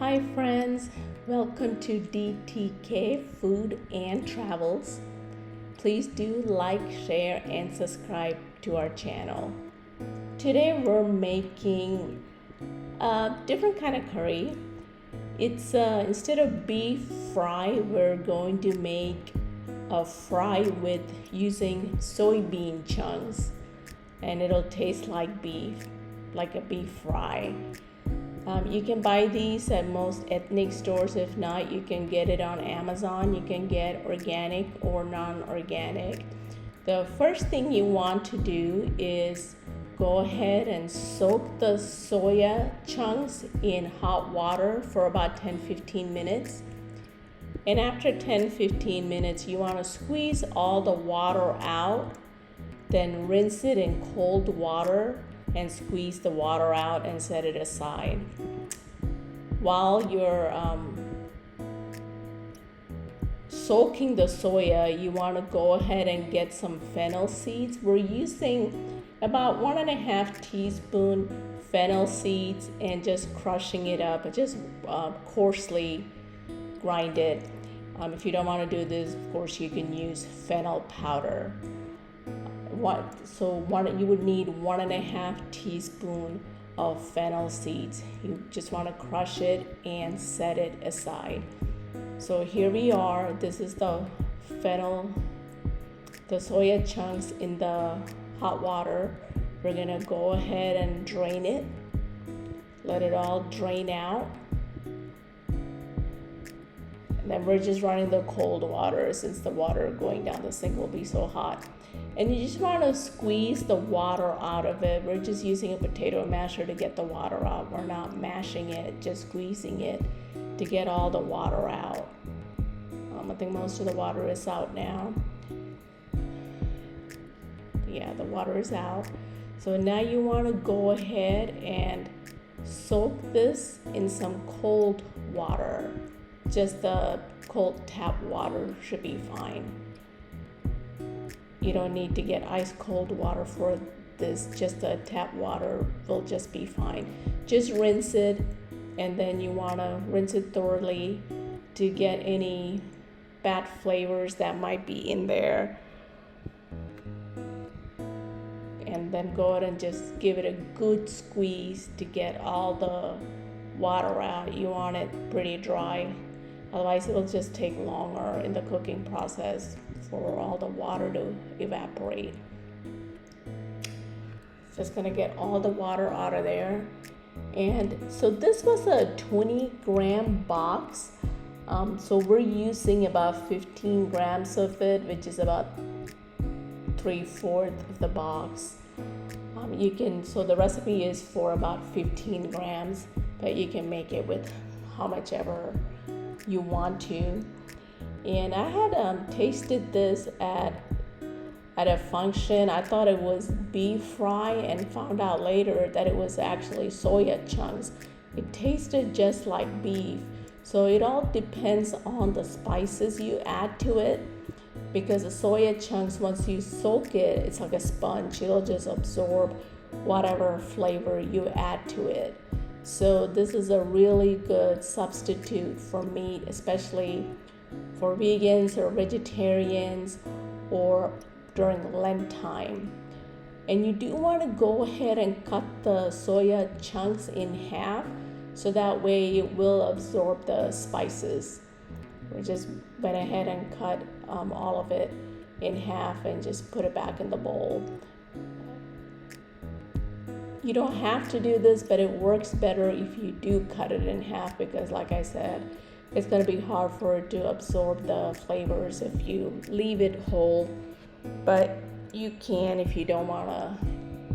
Hi friends, welcome to DTK Food and Travels. Please do like, share and subscribe to our channel. Today we're making a different kind of curry. It's instead of beef fry, we're going to make a fry with using soybean chunks, and it'll taste like beef, like a beef fry. You can buy these at most ethnic stores. If not, you can get it on Amazon. You can get organic or non-organic. The first thing you want to do is go ahead and soak the soya chunks in hot water for about 10-15 minutes. And after 10-15 minutes, you want to squeeze all the water out, then rinse it in cold water and squeeze the water out and set it aside. While you're soaking the soya, you want to go ahead and get some fennel seeds. We're using about 1.5 teaspoon fennel seeds and just crushing it up, just coarsely grind it. If you don't want to do this, of course, you can use fennel powder. You would need 1.5 teaspoon of fennel seeds. You just want to crush it and set it aside. So here we are. This is the soya chunks in the hot water. We're gonna go ahead and drain it. Let it all drain out. And then we're just running the cold water, since the water going down the sink will be so hot. And you just want to squeeze the water out of it. We're just using a potato masher to get the water out. We're not mashing it, just squeezing it to get all the water out. I think most of the water is out now. Yeah, the water is out. So now you want to go ahead and soak this in some cold water. Just the cold tap water should be fine. You don't need to get ice cold water for this. Just the tap water will just be fine. Just rinse it, and then you want to rinse it thoroughly to get any bad flavors that might be in there. And then go ahead and just give it a good squeeze to get all the water out. You want it pretty dry. Otherwise, it'll just take longer in the cooking process for all the water to evaporate. Just gonna get all the water out of there. And so this was a 20-gram box. So we're using about 15 grams of it, which is about 3/4 of the box. So the recipe is for about 15 grams, but you can make it with how much ever you want to. And I had tasted this at a function. I thought it was beef fry and found out later that it was actually soya chunks. It tasted just like beef. So it all depends on the spices you add to it, because the soya chunks, once you soak it, it's like a sponge. It'll just absorb whatever flavor you add to it. So this is a really good substitute for meat, especially for vegans or vegetarians or during Lent time. And you do want to go ahead and cut the soya chunks in half, so that way it will absorb the spices. We just went ahead and cut all of it in half and just put it back in the bowl. You don't have to do this, but it works better if you do cut it in half, because like I said, it's going to be hard for it to absorb the flavors if you leave it whole. But you can if you don't want to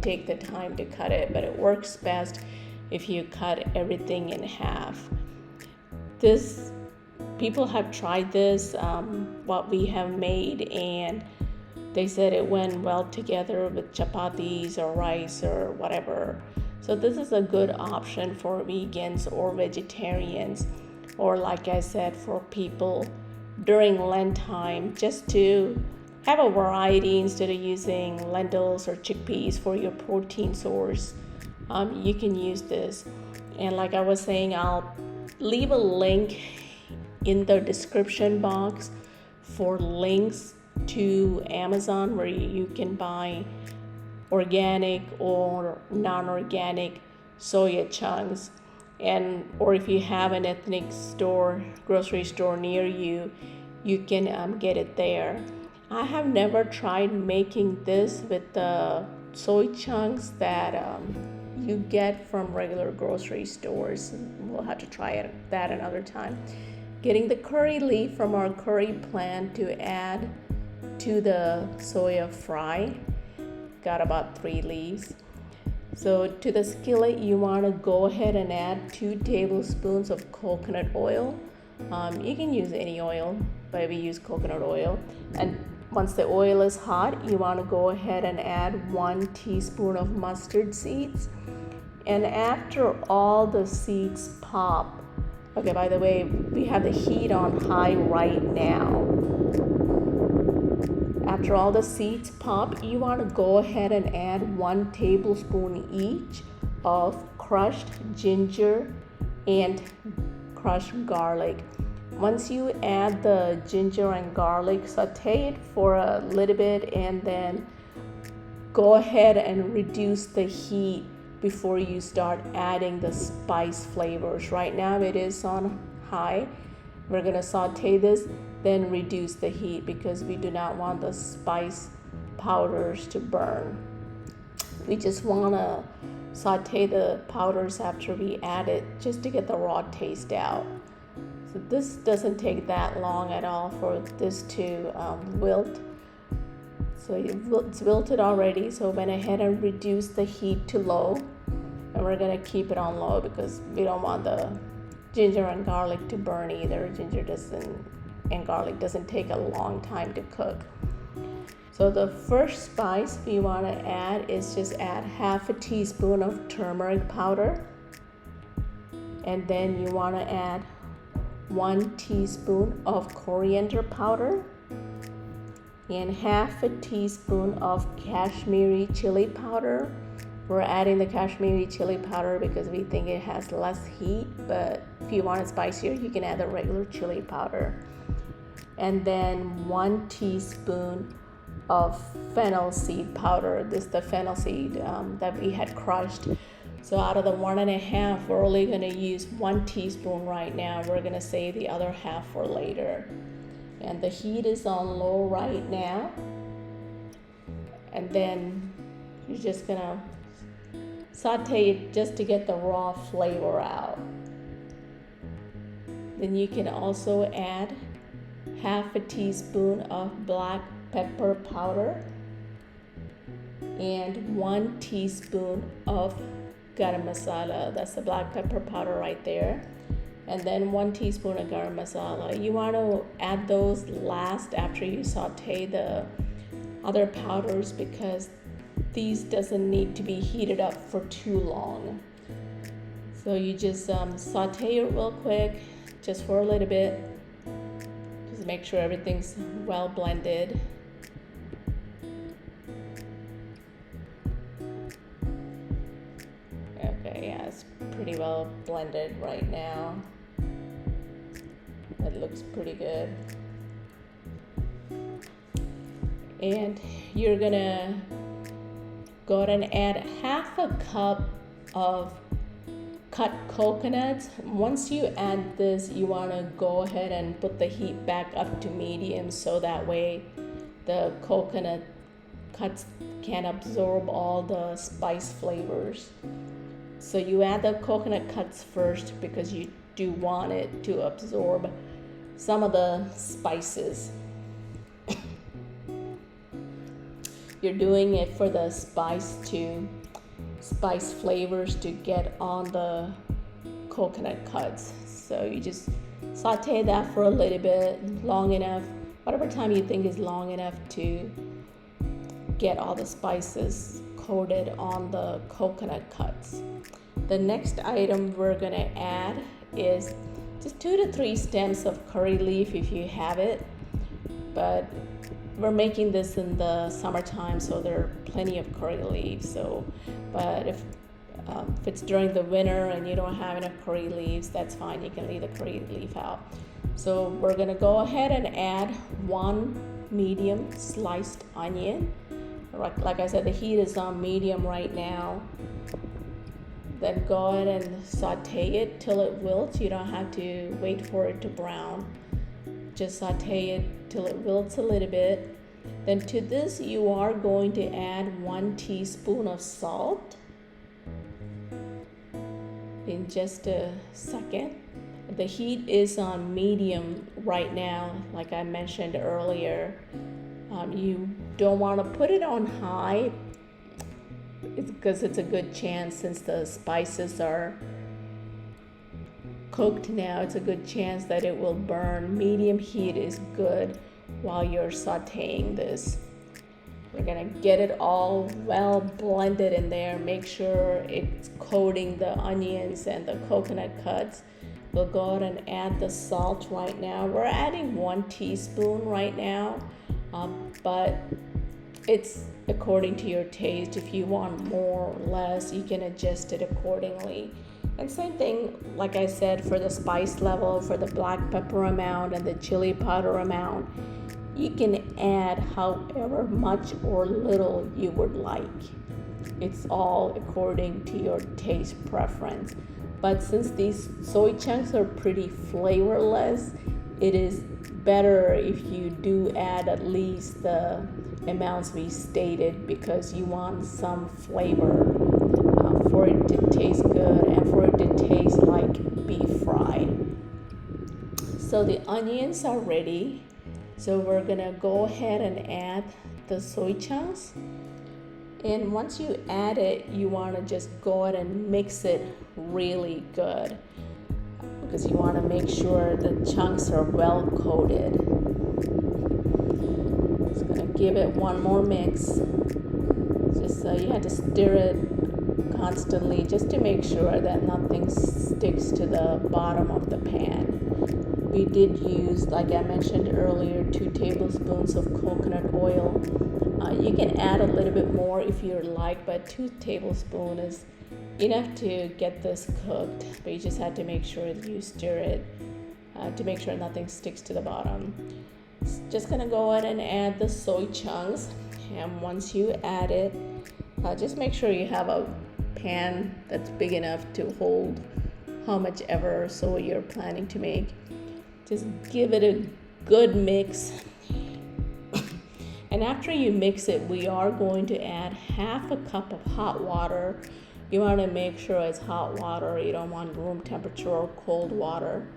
take the time to cut it, but it works best if you cut everything in half. People have tried this, what we have made, and they said it went well together with chapatis or rice or whatever. So this is a good option for vegans or vegetarians, or like I said, for people during Lent time, just to have a variety instead of using lentils or chickpeas for your protein source. You can use this. And like I was saying, I'll leave a link in the description box for links to Amazon where you can buy organic or non-organic soya chunks, and or if you have an ethnic store, grocery store near you, you can get it there. I have never tried making this with the soy chunks that you get from regular grocery stores. We'll have to try that another time. Getting the curry leaf from our curry plant to add to the soya fry. Got about 3 leaves. So to the skillet, you want to go ahead and add 2 tablespoons of coconut oil. You can use any oil, but we use coconut oil. And once the oil is hot, you want to go ahead and add 1 teaspoon of mustard seeds. And after all the seeds pop, okay, by the way, we have the heat on high right now. After all the seeds pop, you want to go ahead and add 1 tablespoon each of crushed ginger and crushed garlic. Once you add the ginger and garlic, saute it for a little bit and then go ahead and reduce the heat before you start adding the spice flavors. Right now it is on high. We're going to saute this, then reduce the heat because we do not want the spice powders to burn. We just want to saute the powders after we add it just to get the raw taste out. So this doesn't take that long at all for this to wilt. So it's wilted already, so went ahead and reduced the heat to low, and we're going to keep it on low because we don't want the ginger and garlic to burn either. And garlic doesn't take a long time to cook. So the first spice we want to add is just add 1/2 teaspoon of turmeric powder, and then you want to add 1 teaspoon of coriander powder and 1/2 teaspoon of Kashmiri chili powder. We're adding the Kashmiri chili powder because we think it has less heat, but if you want it spicier, you can add the regular chili powder. And then 1 teaspoon of fennel seed powder. This is the fennel seed that we had crushed. So out of the 1.5, we're only going to use 1 teaspoon right now. We're going to save the other half for later. And the heat is on low right now. And then you're just going to saute it just to get the raw flavor out. Then you can also add 1/2 teaspoon of black pepper powder and 1 teaspoon of garam masala. That's the black pepper powder right there. And then 1 teaspoon of garam masala. You want to add those last after you saute the other powders because these doesn't need to be heated up for too long. So you just saute it real quick, just for a little bit. Just make sure everything's well blended. Okay, yeah, it's pretty well blended right now. It looks pretty good. And you're gonna go ahead and add 1/2 cup of cut coconuts. Once you add this, you want to go ahead and put the heat back up to medium so that way the coconut cuts can absorb all the spice flavors. So you add the coconut cuts first because you do want it to absorb some of the spices. You're doing it for the spice flavors to get on the coconut cuts. So you just saute that for a little bit, long enough, whatever time you think is long enough to get all the spices coated on the coconut cuts. The next item we're gonna add is just 2 to 3 stems of curry leaf if you have it, but we're making this in the summertime, so there are plenty of curry leaves. But if If it's during the winter and you don't have enough curry leaves, that's fine. You can leave the curry leaf out. So we're gonna go ahead and add 1 medium sliced onion. Like I said, the heat is on medium right now. Then go ahead and saute it till it wilts. You don't have to wait for it to brown. Just saute it till it wilts a little bit. Then to this you are going to add 1 teaspoon of salt in just a second. The heat is on medium right now, like I mentioned earlier. You don't want to put it on high because it's a good chance, since the spices are cooked now, it's a good chance that it will burn. Medium heat is good while you're sauteing this. We're gonna get it all well blended in there. Make sure it's coating the onions and the coconut cuts. We'll go ahead and add the salt right now. We're adding 1 teaspoon right now, but it's according to your taste. If you want more or less, you can adjust it accordingly. And same thing, like I said, for the spice level, for the black pepper amount and the chili powder amount, you can add however much or little you would like. It's all according to your taste preference. But since these soy chunks are pretty flavorless, it is better if you do add at least the amounts we stated, because you want some flavor for it to taste good and for it to taste like beef fry. So the onions are ready. So we're gonna go ahead and add the soy chunks. And once you add it, you wanna just go ahead and mix it really good, because you wanna make sure the chunks are well coated. Just gonna give it one more mix. Just so you have to stir it constantly just to make sure that nothing sticks to the bottom of the pan. We did use, like I mentioned earlier, 2 tablespoons of coconut oil. You can add a little bit more if you like, but 2 tablespoons is enough to get this cooked. But you just have to make sure that you stir it to make sure nothing sticks to the bottom. Just gonna go ahead and add the soy chunks, and once you add it, just make sure you have a pan that's big enough to hold how much ever soy you're planning to make. Just give it a good mix. And after you mix it, we are going to add half a cup of hot water. You want to make sure it's hot water. You don't want room temperature or cold water.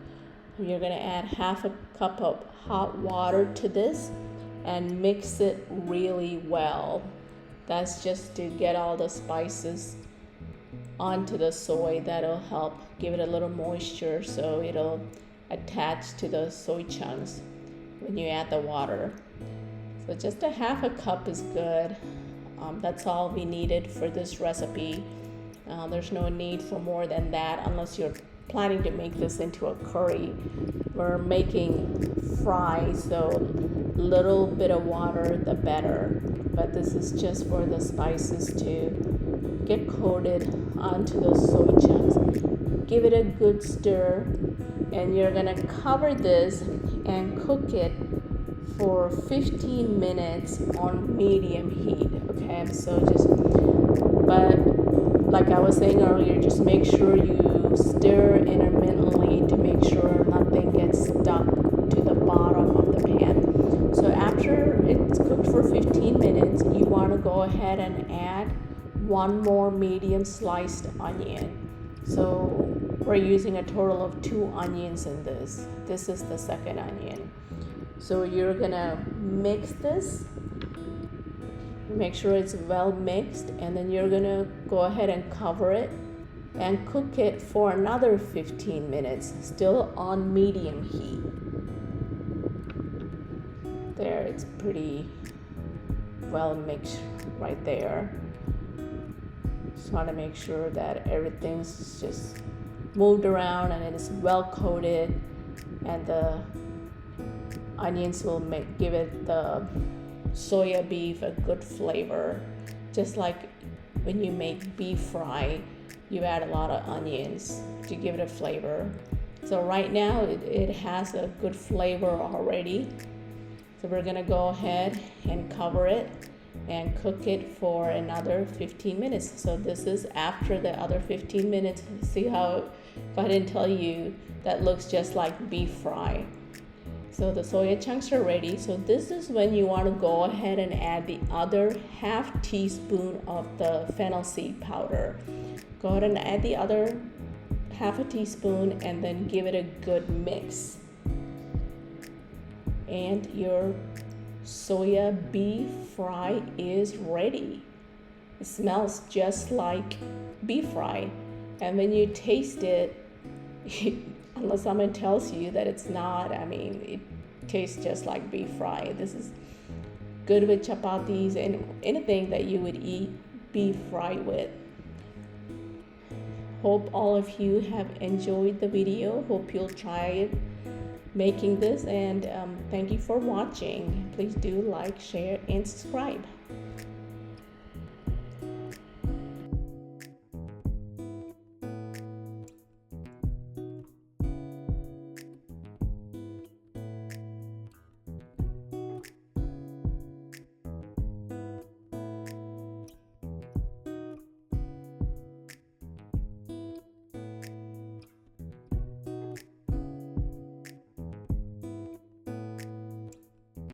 You're going to add half a cup of hot water to this and mix it really well. That's just to get all the spices onto the soy. That'll help give it a little moisture, so it'll attach to the soy chunks when you add the water. So just a half a cup is good. That's all we needed for this recipe. There's no need for more than that unless you're planning to make this into a curry. We're making fries, so little bit of water the better. But this is just for the spices to get coated onto those soy chunks. Give it a good stir, and you're gonna cover this and cook it for 15 minutes on medium heat. Okay, so but like I was saying earlier, just make sure you stir intermittently to make sure nothing gets stuck to the bottom of the pan. So after it's cooked for 15 minutes, you want to go ahead and add 1 more medium sliced onion. So we're using a total of 2 onions in this. This is the second onion. So you're gonna mix this, make sure it's well mixed, and then you're gonna go ahead and cover it and cook it for another 15 minutes, still on medium heat. There, it's pretty well mixed right there. Just want to make sure that everything's just moved around and it is well coated, and the onions will give it the soya beef a good flavor. Just like when you make beef fry, you add a lot of onions to give it a flavor. So right now it has a good flavor already. So we're gonna go ahead and cover it and cook it for another 15 minutes. So this is after the other 15 minutes. See how, if I didn't tell you, that looks just like beef fry. So the soya chunks are ready. So this is when you want to go ahead and add the other half teaspoon of the fennel seed powder. Go ahead and add the other half a teaspoon and then give it a good mix. And your soya beef fry is ready. It smells just like beef fry. And when you taste it, unless someone tells you that it's not, I mean, it tastes just like beef fry. This is good with chapatis and anything that you would eat beef fry with. Hope all of you have enjoyed the video. Hope you'll try it making this, and thank you for watching. Please do like, share, and subscribe.